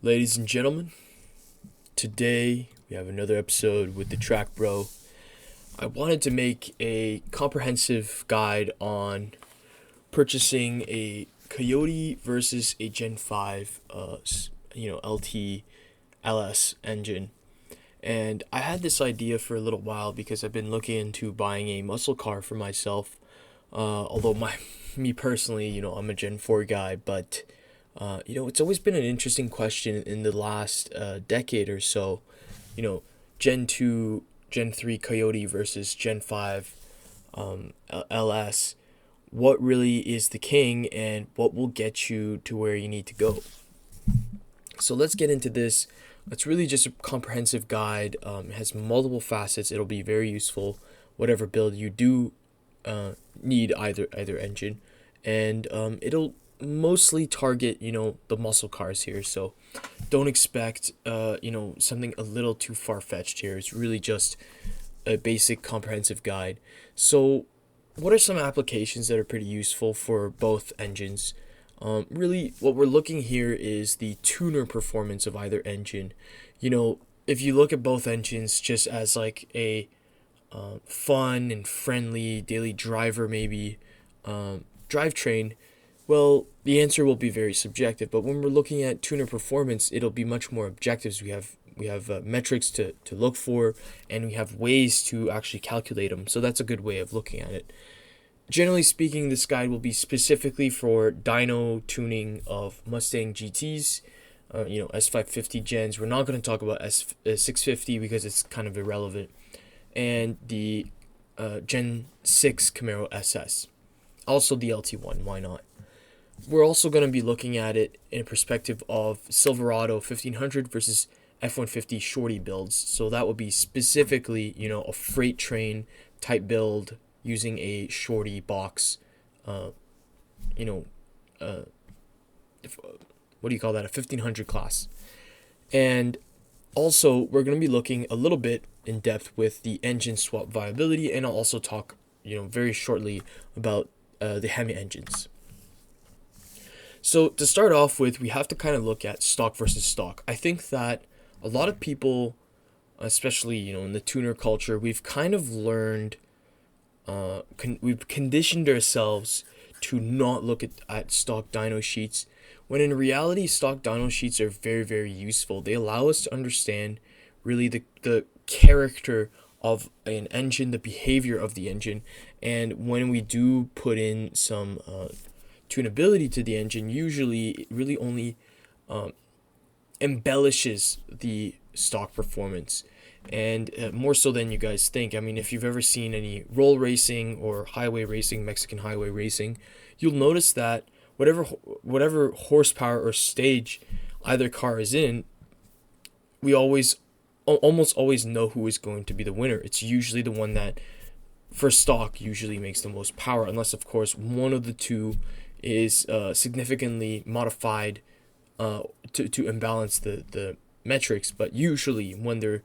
Ladies and gentlemen, today we have another episode with the Track Bro. I wanted to make a comprehensive guide on purchasing a Coyote versus a Gen 5 LT LS engine. And I had this idea for a little while because I've been looking into buying a muscle car for myself. Although me personally, I'm a Gen 4 guy, but it's always been an interesting question in the last decade or so. Gen 2, Gen 3 Coyote versus Gen 5 LS. What really is the king and what will get you to where you need to go? So let's get into this. It's really just a comprehensive guide. It has multiple facets. It'll be very useful, whatever build you do need either engine, and it'll mostly target the muscle cars here. So don't expect something a little too far-fetched here. It's really just a basic comprehensive guide. So what are some applications that are pretty useful for both engines? Really, what we're looking here is the tuner performance of either engine. If you look at both engines just as like a fun and friendly daily driver, maybe drivetrain, well, the answer will be very subjective. But when we're looking at tuner performance, it'll be much more objective. We have metrics to look for, and we have ways to actually calculate them. So that's a good way of looking at it. Generally speaking, this guide will be specifically for dyno tuning of Mustang GTs, S550 gens. We're not going to talk about S650 because it's kind of irrelevant, and the Gen 6 Camaro SS. Also the LT1, why not? We're also going to be looking at it in a perspective of Silverado 1500 versus F-150 shorty builds. So that would be specifically, a freight train type build using a shorty box, what do you call that? A 1500 class. And also, we're going to be looking a little bit in depth with the engine swap viability, and I'll also talk, very shortly about the Hemi engines. So to start off with, we have to kind of look at stock versus stock. I think that a lot of people, especially, in the tuner culture, we've kind of learned, we've conditioned ourselves to not look at stock dyno sheets, when in reality, stock dyno sheets are very, very useful. They allow us to understand really the character of an engine, the behavior of the engine, and when we do put in some tunability to the engine, usually it really only embellishes the stock performance, and more so than you guys think. I mean, if you've ever seen any roll racing or highway racing, Mexican highway racing, you'll notice that whatever horsepower or stage either car is in, we almost always know who is going to be the winner. It's usually the one that for stock usually makes the most power, unless of course one of the two is significantly modified to imbalance the metrics. But usually when they're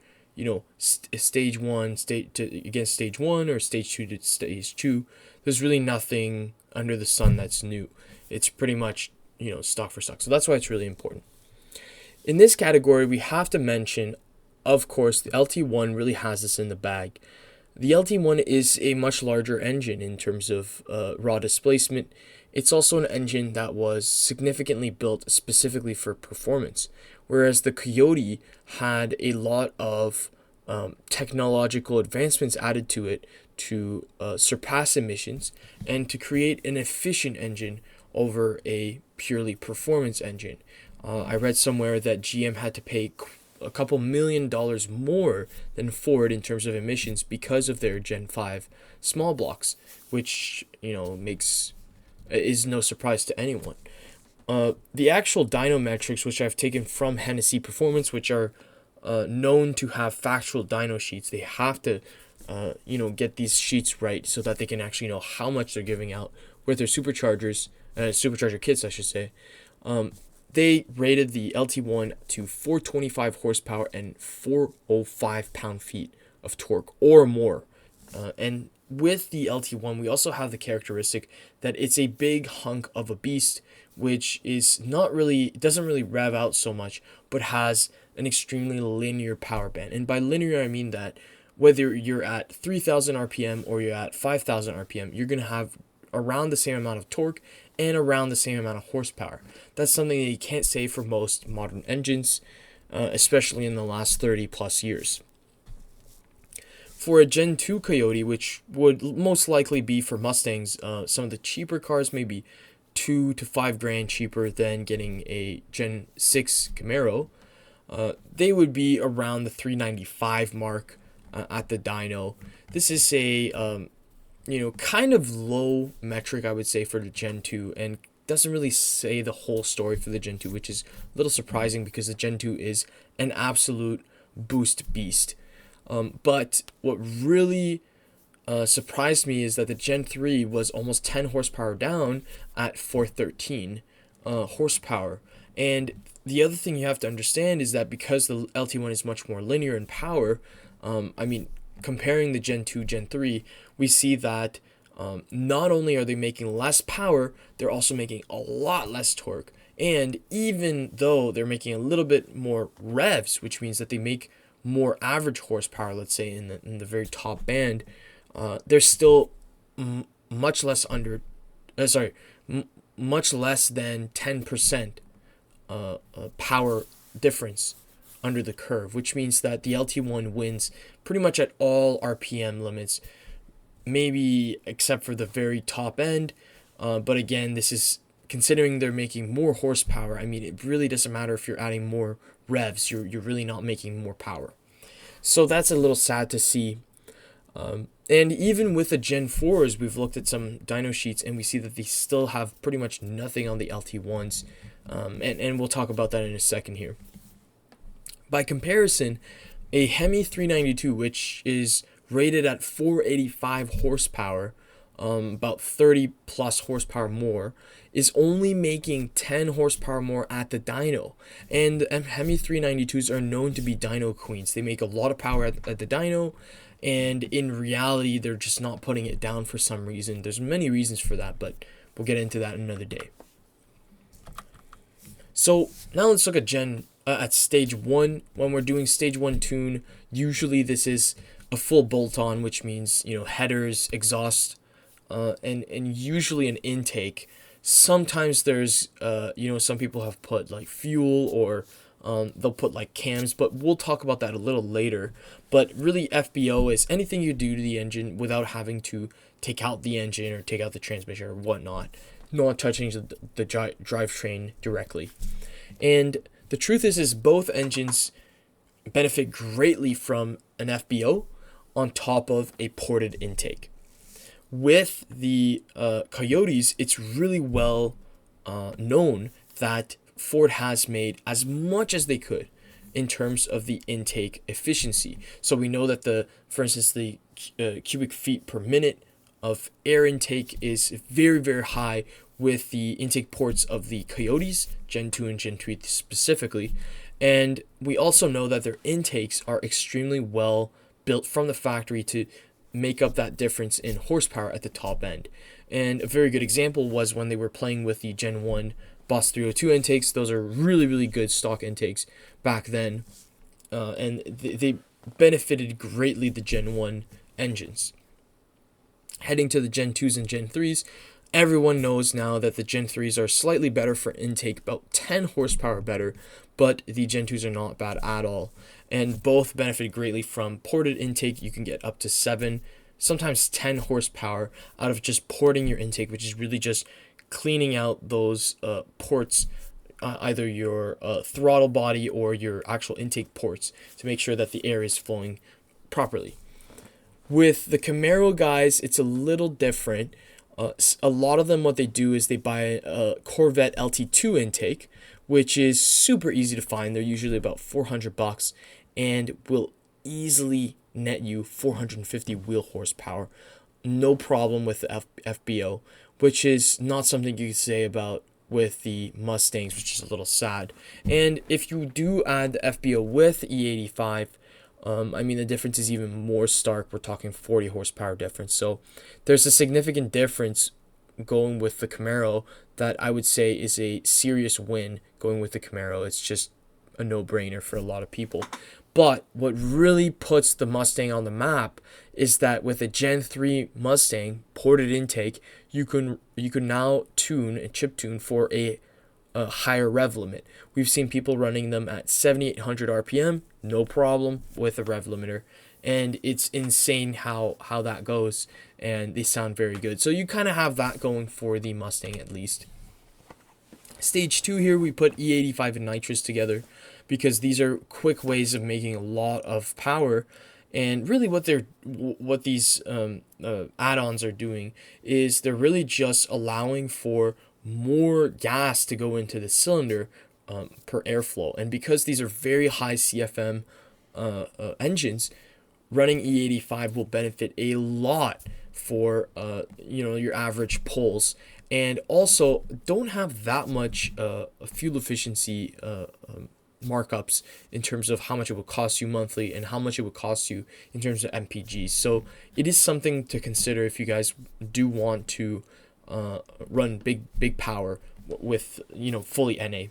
stage one against stage one or stage two to stage two, there's really nothing under the sun that's new. It's pretty much stock for stock. So that's why it's really important. In this category, we have to mention, of course, the LT1 really has this in the bag. The LT1 is a much larger engine in terms of raw displacement. It's also an engine that was significantly built specifically for performance, whereas the Coyote had a lot of technological advancements added to it to surpass emissions and to create an efficient engine over a purely performance engine. I read somewhere that GM had to pay a couple $1 million more than Ford in terms of emissions because of their Gen 5 small blocks, which is no surprise to anyone. The actual dyno metrics, which I've taken from Hennessy Performance, which are known to have factual dyno sheets, they have to get these sheets right so that they can actually know how much they're giving out with their supercharger kits, I should say. They rated the LT1 to 425 horsepower and 405 pound-feet of torque or more. And with the LT1, we also have the characteristic that it's a big hunk of a beast which is not really, doesn't really rev out so much, but has an extremely linear power band. And by linear, I mean that whether you're at 3,000 RPM or you're at 5,000 RPM, you're going to have around the same amount of torque and around the same amount of horsepower. That's something that you can't say for most modern engines, especially in the last 30 plus years. For a Gen 2 Coyote, which would most likely be for Mustangs, some of the cheaper cars, maybe 2 to 5 grand cheaper than getting a Gen 6 Camaro, they would be around the 395 mark at the dyno. This is a kind of low metric, I would say, for the Gen 2, and doesn't really say the whole story for the Gen 2, which is a little surprising because the Gen 2 is an absolute boost beast. But what really surprised me is that the Gen 3 was almost 10 horsepower down at 413 horsepower. And the other thing you have to understand is that because the LT1 is much more linear in power, comparing the Gen 2, Gen 3, we see that not only are they making less power, they're also making a lot less torque. And even though they're making a little bit more revs, which means that they make more average horsepower, let's say in the very top band, they're still much less than 10% power difference under the curve, which means that the LT1 wins pretty much at all RPM limits, maybe except for the very top end. But again, this is considering they're making more horsepower. I mean, it really doesn't matter if you're adding more revs, you're really not making more power. So that's a little sad to see. And even with the Gen 4s, we've looked at some dyno sheets and we see that they still have pretty much nothing on the LT1s. And we'll talk about that in a second here. By comparison, a Hemi 392, which is rated at 485 horsepower, about 30 plus horsepower more, is only making 10 horsepower more at the dyno. And Hemi 392s are known to be dyno queens. They make a lot of power at the dyno, and in reality, they're just not putting it down for some reason. There's many reasons for that, but we'll get into that another day. So now let's look at stage 1. When we're doing stage 1 tune, usually this is a full bolt-on, which means headers, exhaust, and usually an intake. Sometimes there's some people have put like fuel, or they'll put like cams, but we'll talk about that a little later. But really, FBO is anything you do to the engine without having to take out the engine or take out the transmission or whatnot, not touching the drivetrain directly. And the truth is both engines benefit greatly from an FBO on top of a ported intake. With the Coyotes, it's really well known that Ford has made as much as they could in terms of the intake efficiency. So we know that for instance, the cubic feet per minute of air intake is very, very high with the intake ports of the Coyotes, Gen 2 and Gen 3 specifically. And we also know that their intakes are extremely well built from the factory to make up that difference in horsepower at the top end. And a very good example was when they were playing with the Gen 1 Boss 302 intakes. Those are really, really good stock intakes back then. And they benefited greatly the Gen 1 engines. Heading to the Gen 2s and Gen 3s, everyone knows now that the Gen 3s are slightly better for intake, about 10 horsepower better, but the Gen 2s are not bad at all. And both benefit greatly from ported intake. You can get up to 7, sometimes 10 horsepower out of just porting your intake, which is really just cleaning out those ports, either your throttle body or your actual intake ports, to make sure that the air is flowing properly. With the Camaro guys, it's a little different. A lot of them, what they do is they buy a Corvette LT2 intake, which is super easy to find. They're usually about $400 and will easily net you 450 wheel horsepower. No problem with the FBO, which is not something you could say about with the Mustangs, which is a little sad. And if you do add the FBO with E85, the difference is even more stark. We're talking 40 horsepower difference. So there's a significant difference going with the Camaro that I would say is a serious win going with the Camaro. It's just a no-brainer for a lot of people. But what really puts the Mustang on the map is that with a Gen 3 Mustang ported intake, you can now tune and chip tune for a higher rev limit. We've seen people running them at 7,800 RPM, no problem with a rev limiter, and it's insane how that goes, and they sound very good. So you kind of have that going for the Mustang at least. Stage 2 here, we put E85 and nitrous together because these are quick ways of making a lot of power. And really what these add-ons are doing is they're really just allowing for more gas to go into the cylinder per airflow. And because these are very high CFM engines, running E85 will benefit a lot for your average pulls, and also don't have that much fuel efficiency markups in terms of how much it will cost you monthly and how much it would cost you in terms of MPGs. So it is something to consider if you guys do want to run big power with fully NA.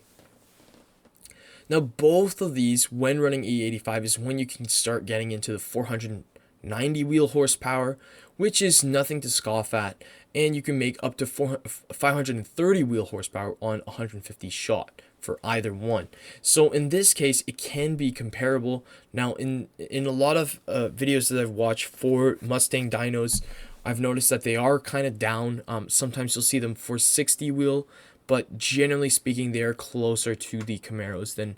Now both of these, when running E85, is when you can start getting into the 490 wheel horsepower, which is nothing to scoff at, and you can make up to 530 wheel horsepower on 150 shot for either one. So in this case, it can be comparable. Now in a lot of videos that I've watched for Mustang dynos, I've noticed that they are kind of down. Sometimes you'll see them for 60 wheel, but generally speaking, they are closer to the Camaros than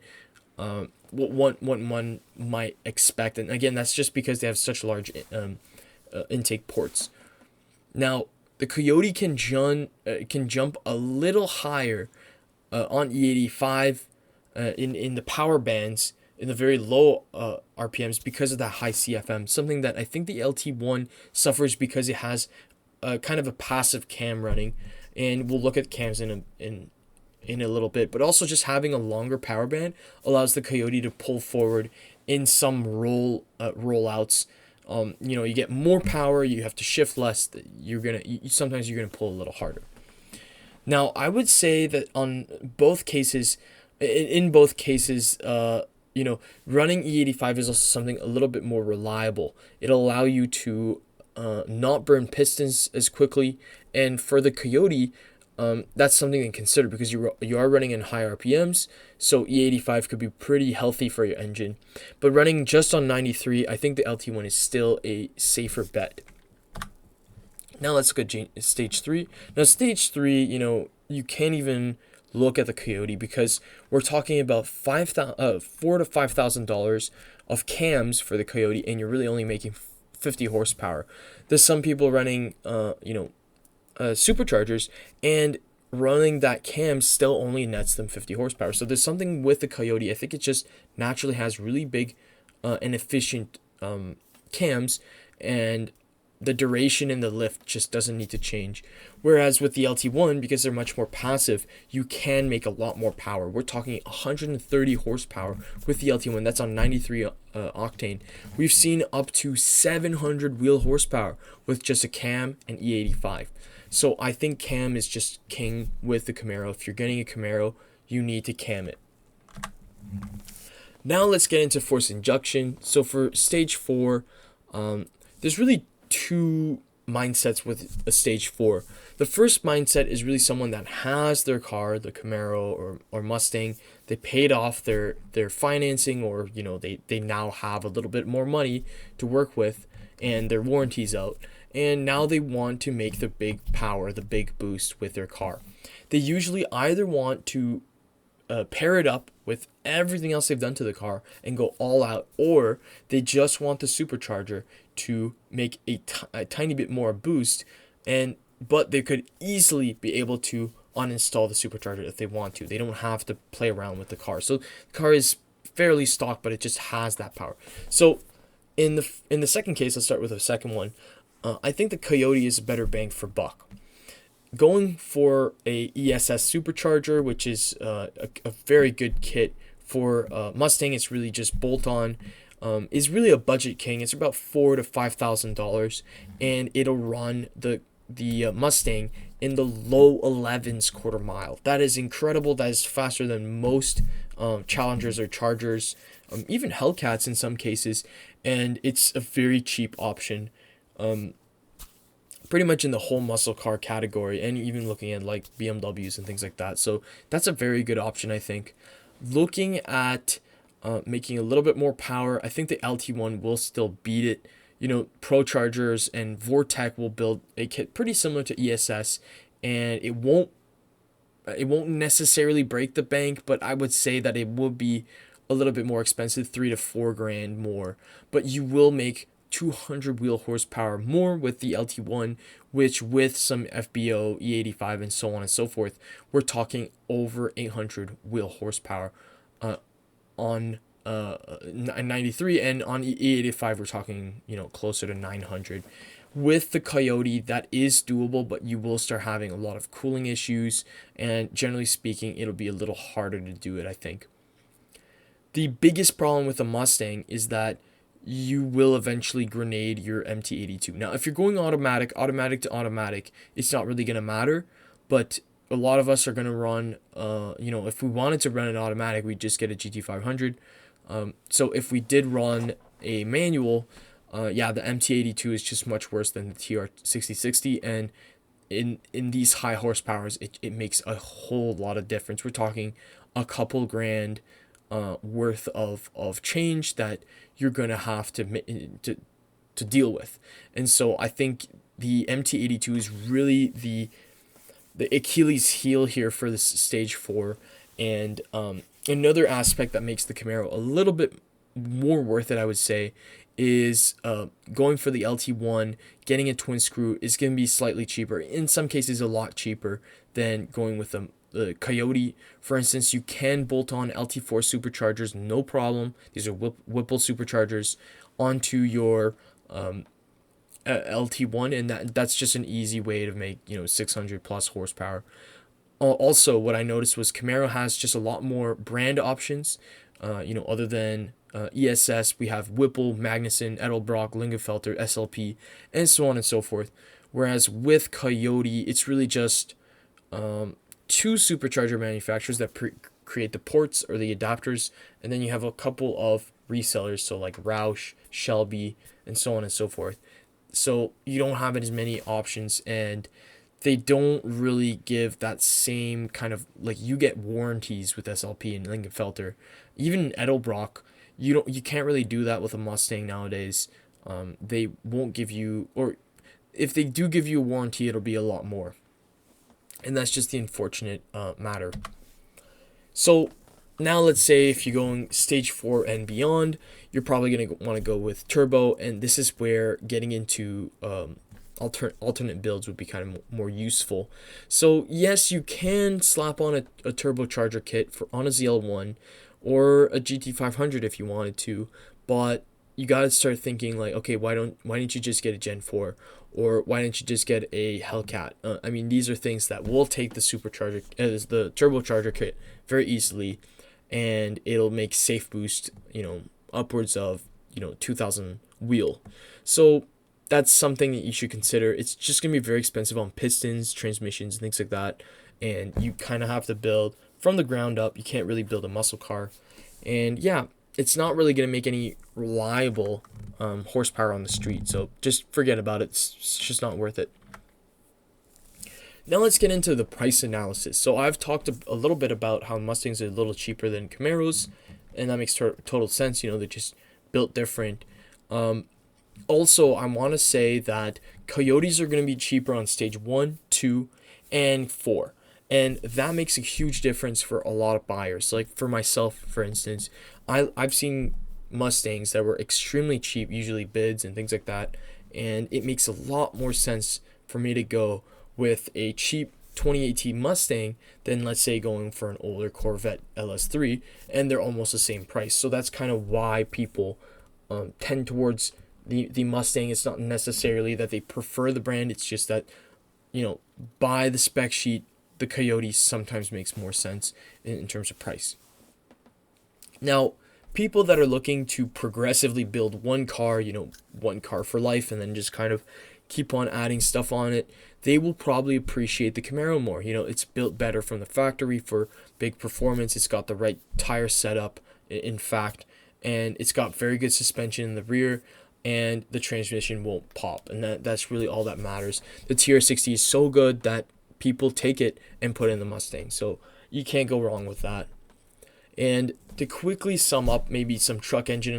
what one might expect. And again, that's just because they have such large intake ports. Now, the Coyote can jump a little higher on E85 in the power bands, in the very low RPMs, because of that high CFM. Something that I think the LT1 suffers because it has kind of a passive cam running, and we'll look at cams in a little bit. But also just having a longer power band allows the Coyote to pull forward in some rollouts. You get more power, you have to shift less. Sometimes you're gonna pull a little harder. Now, I would say that in both cases, running E85 is also something a little bit more reliable. It'll allow you to not burn pistons as quickly, and for the Coyote, that's something to consider because you are running in high RPMs, so E85 could be pretty healthy for your engine. But running just on 93, I think the LT1 is still a safer bet. Now let's look at stage 3. Now stage 3, you can't even look at the Coyote because we're talking about $4,000 to $5,000 of cams for the Coyote, and you're really only making 50 horsepower. There's some people running superchargers, and running that cam still only nets them 50 horsepower. So there's something with the Coyote. I think it just naturally has really big and efficient cams, and the duration and the lift just doesn't need to change. Whereas with the LT1, because they're much more passive, you can make a lot more power. We're talking 130 horsepower with the LT1. That's on 93 octane. We've seen up to 700 wheel horsepower with just a cam and E85. So I think cam is just king with the Camaro. If you're getting a Camaro, you need to cam it. Now let's get into forced injection. So for stage 4, there's really two mindsets with a stage 4. The first mindset is really someone that has their car, the Camaro or Mustang. They paid off their financing, or they now have a little bit more money to work with, and their warranty's out, and now they want to make the big power, the big boost with their car. They usually either want to pair it up with everything else they've done to the car and go all out, or they just want the supercharger to make a tiny bit more boost, but they could easily be able to uninstall the supercharger if they want to. They don't have to play around with the car. So the car is fairly stock, but it just has that power. So in the second case, let's start with the second one. I think the Coyote is a better bang for buck. Going for a ESS supercharger, which is a very good kit for Mustang, it's really just bolt-on, is really a budget king. It's about $4,000 to $5,000, and it'll run the Mustang in the low 11s quarter mile. That is incredible. That is faster than most Challengers or Chargers, even Hellcats in some cases, and it's a very cheap option. Pretty much in the whole muscle car category, and even looking at like BMWs and things like that. So that's a very good option, I think. Looking at making a little bit more power, I think the LT1 will still beat it. Pro Chargers and Vortec will build a kit pretty similar to ESS, and it won't necessarily break the bank, but I would say that it will be a little bit more expensive, 3 to 4 grand more. But you will make 200 wheel horsepower more with the LT1, which with some FBO, E85, and so on and so forth, we're talking over 800 wheel horsepower on 93, and on E85 we're talking closer to 900. With the Coyote, that is doable, but you will start having a lot of cooling issues, and generally speaking, it'll be a little harder to do it, I think. The biggest problem with the Mustang is that you will eventually grenade your MT82. Now, if you're going automatic to automatic, it's not really going to matter, but a lot of us are going to run, if we wanted to run an automatic, we'd just get a GT500. So if we did run a manual, the MT82 is just much worse than the TR6060, and in these high horsepowers, it makes a whole lot of difference. We're talking a couple grand worth of change that you're going to have to deal with. And so I think the MT82 is really the Achilles heel here for this stage 4. And another aspect that makes the Camaro a little bit more worth it, I would say, is going for the LT1, getting a twin screw is going to be slightly cheaper. In some cases, a lot cheaper than going with the Coyote. For instance, you can bolt on LT4 superchargers, no problem. These are Whipple superchargers onto your LT1, and that's just an easy way to make 600 plus horsepower. Also, what I noticed was Camaro has just a lot more brand options. Other than ESS, we have Whipple, Magnuson, Edelbrock, Lingenfelter, SLP, and so on and so forth. Whereas with Coyote, it's really just two supercharger manufacturers that create the ports or the adapters, and then you have a couple of resellers, so like Roush, Shelby, and so on and so forth. So you don't have as many options, and they don't really give that same kind of, like, you get warranties with SLP and Lingenfelter. Even Edelbrock, you can't really do that with a Mustang nowadays. They won't give you, or if they do give you a warranty, it'll be a lot more. And that's just the unfortunate matter. So now let's say if you're going stage 4 and beyond, you're probably going to want to go with turbo, and this is where getting into alternate builds would be kind of more useful. So yes, you can slap on a turbocharger kit on a ZL1 or a GT500 if you wanted to, but you got to start thinking like, okay, why didn't you just get a Gen 4, or why didn't you just get a Hellcat? These are things that will take the the turbocharger kit very easily, and it'll make safe boost, upwards of 2,000 wheel. So that's something that you should consider. It's just going to be very expensive on pistons, transmissions, and things like that. And you kind of have to build from the ground up. You can't really build a muscle car. And yeah, it's not really going to make any reliable horsepower on the street. So just forget about it. It's just not worth it. Now let's get into the price analysis. So I've talked a little bit about how Mustangs are a little cheaper than Camaros, and that makes total sense. They're just built different. Also, I want to say that Coyotes are going to be cheaper on stage 1, 2, and 4. And that makes a huge difference for a lot of buyers. Like for myself, for instance, I've seen Mustangs that were extremely cheap, usually bids and things like that. And it makes a lot more sense for me to go with a cheap 2018 Mustang than, let's say, going for an older Corvette LS3, and they're almost the same price. So that's kind of why people tend towards the Mustang. It's not necessarily that they prefer the brand, it's just that, by the spec sheet, the Coyote sometimes makes more sense in terms of price. Now, people that are looking to progressively build one car for life, and then just kind of keep on adding stuff on it, they will probably appreciate the Camaro more. It's built better from the factory for big performance. It's got the right tire setup, in fact, and it's got very good suspension in the rear, and the transmission won't pop, and that's really all that matters. The TR60 is so good that people take it and put it in the Mustang, so you can't go wrong with that. And to quickly sum up maybe some truck engine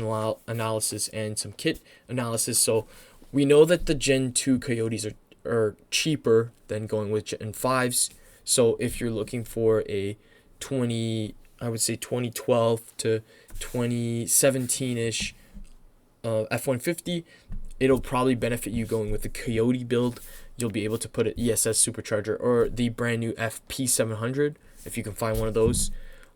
analysis and some kit analysis, so we know that the Gen 2 Coyotes are cheaper than going with Gen 5s. So if you're looking for a 2012 to 2017-ish F-150, it'll probably benefit you going with the Coyote build. You'll be able to put an ESS supercharger or the brand new FP700 if you can find one of those.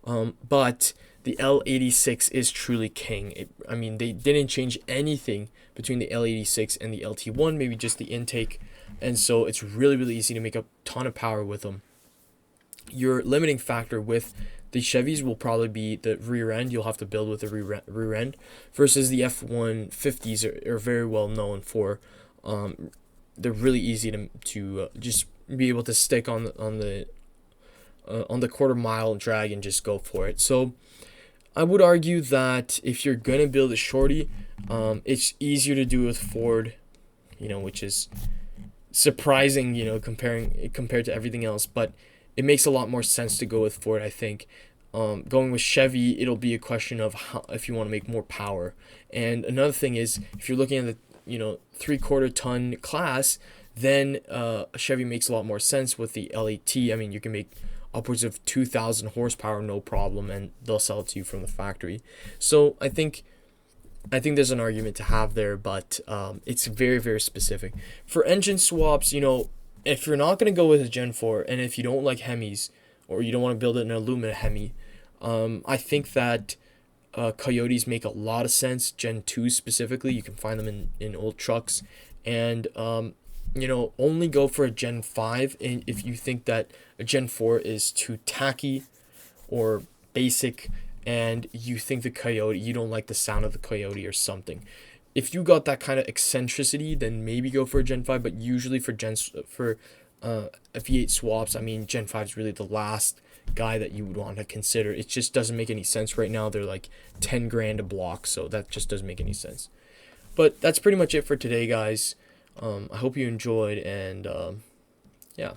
But the L86 is truly king. They didn't change anything between the L86 and the LT1, maybe just the intake. And so it's really, really easy to make a ton of power with them. Your limiting factor with the Chevys will probably be the rear end. You'll have to build with the rear end, versus the F-150s are very well known for. They're really easy to just be able to stick on the quarter mile drag and just go for it. So I would argue that if you're gonna build a shorty, it's easier to do with Ford, which is surprising, compared to everything else, but it makes a lot more sense to go with Ford, I think. Going with Chevy, it'll be a question of if you want to make more power. And another thing is, if you're looking at the 3/4 ton class, then Chevy makes a lot more sense with the LAT. You can make upwards of 2,000 horsepower no problem, and they'll sell it to you from the factory. So I think there's an argument to have there, but it's very, very specific. For engine swaps, if you're not going to go with a Gen 4, and if you don't like Hemis, or you don't want to build it in an aluminum Hemi, I think that Coyotes make a lot of sense. Gen 2 specifically, you can find them in old trucks. And, only go for a Gen 5 if you think that a Gen 4 is too tacky or basic, and you think the Coyote, you don't like the sound of the Coyote or something. If you got that kind of eccentricity, then maybe go for a Gen 5, but usually for V8 swaps, Gen 5 is really the last guy that you would want to consider. It just doesn't make any sense right now. They're like 10 grand a block, so that just doesn't make any sense. But that's pretty much it for today, guys. I hope you enjoyed, and yeah.